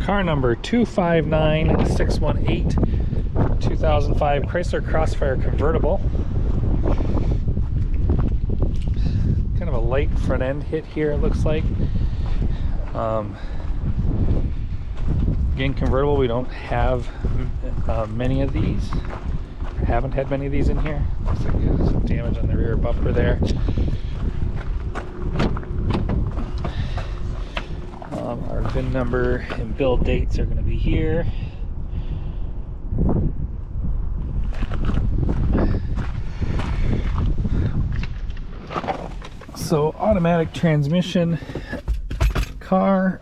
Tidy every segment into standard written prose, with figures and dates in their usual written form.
car number 259618, 2005 Chrysler Crossfire convertible. Kind of a light front end hit here, it looks like. Again, convertible, we don't have many of these. Haven't had many of these in here. Looks like there's some damage on the rear bumper there. Our VIN number and build dates are going to be here. So, automatic transmission car.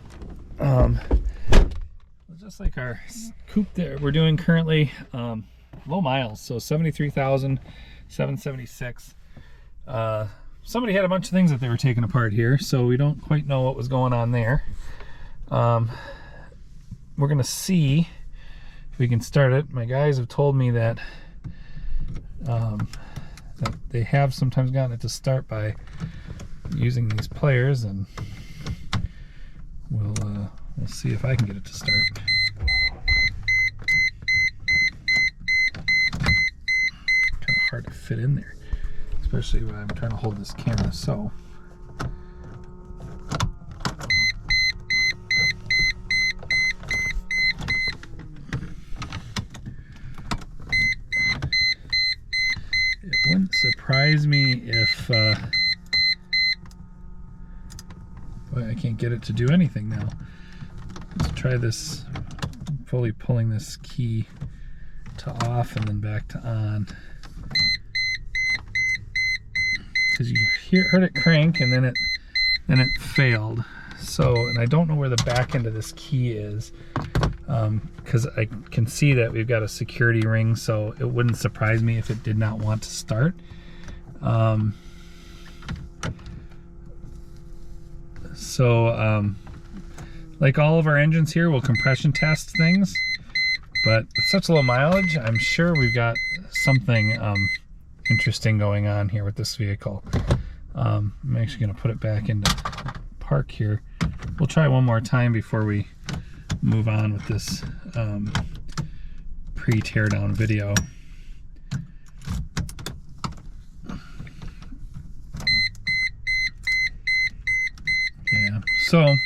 Just like our coupe that we're doing currently, low miles, so 73,776. Somebody had a bunch of things that they were taking apart here, so we don't quite know what was going on there. We're gonna see if we can start it. My guys have told me that that they have sometimes gotten it to start by using these pliers, and we'll see if I can get it to start. Kind of hard to fit in there, especially when I'm trying to hold this camera. So it wouldn't surprise me if boy, I can't get it to do anything now. Let's try this, fully pulling this key to off and then back to on. Because you heard it crank and then it failed. So, and I don't know where the back end of this key is, because I can see that we've got a security ring, so it wouldn't surprise me if it did not want to start. Like all of our engines here, we'll compression test things, but with such low mileage, I'm sure we've got something interesting going on here with this vehicle. I'm actually going to put it back into park here. We'll try one more time before we move on with this pre-teardown video. Yeah, so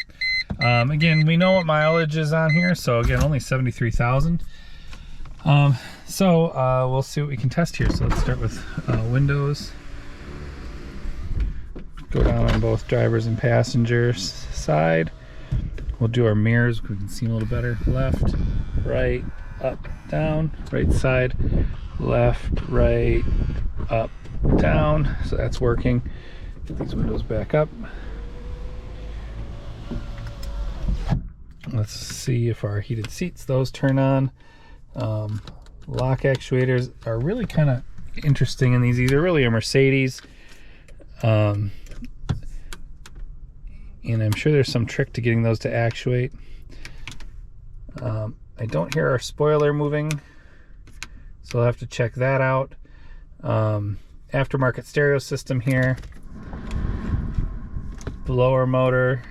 again, we know what mileage is on here, so again, only 73,000. We'll see what we can test here. So let's start with windows. Go down on both drivers and passengers side. We'll do our mirrors, we can see a little better. Left, right, up, down, right side, left, right, up, down. So that's working. Get these windows back up. Let's see if our heated seats, those turn on. Lock actuators are really kind of interesting in these. These are really a Mercedes. And I'm sure there's some trick to getting those to actuate. I don't hear our spoiler moving, so I'll have to check that out. Aftermarket stereo system here. Blower motor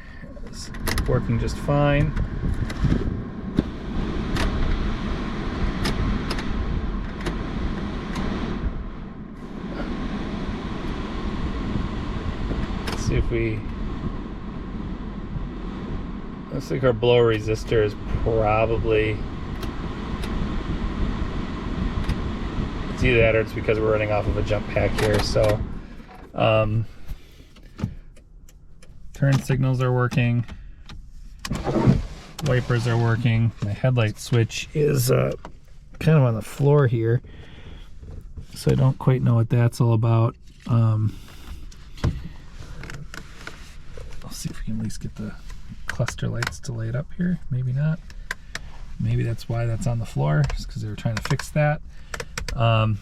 is working just fine. Let's see if we... Looks like our blower resistor is probably... It's either that or it's because we're running off of a jump pack here, so... turn signals are working. Wipers are working. My headlight switch is kind of on the floor here, so I don't quite know what that's all about. I'll see if we can at least get the cluster lights to light up here. Maybe not. Maybe that's why that's on the floor, just because they were trying to fix that. Our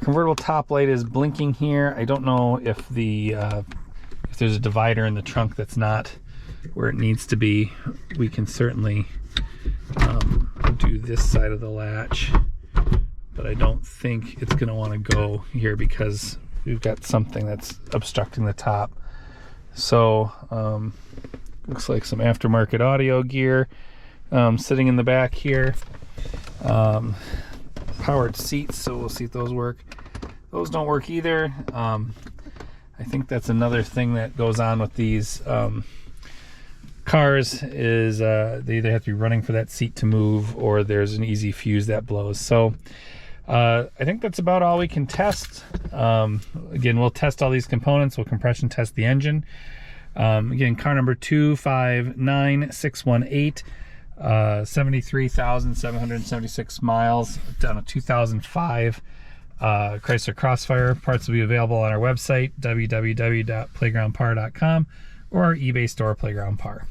convertible top light is blinking here. I don't know if the if there's a divider in the trunk that's not where it needs to be. We can certainly do this side of the latch, but I don't think it's going to want to go here because we've got something that's obstructing the top. So Looks like some aftermarket audio gear sitting in the back here. Powered seats, so we'll see if those work. Those don't work either. I think that's another thing that goes on with these cars is they either have to be running for that seat to move, or there's an easy fuse that blows. So I think that's about all we can test. Again, we'll test all these components. We'll compression test the engine. Again, car number 259618, 73,776 miles, down a 2005 Chrysler Crossfire. Parts will be available on our website, www.playgroundpar.com, or our eBay store, Playground Par.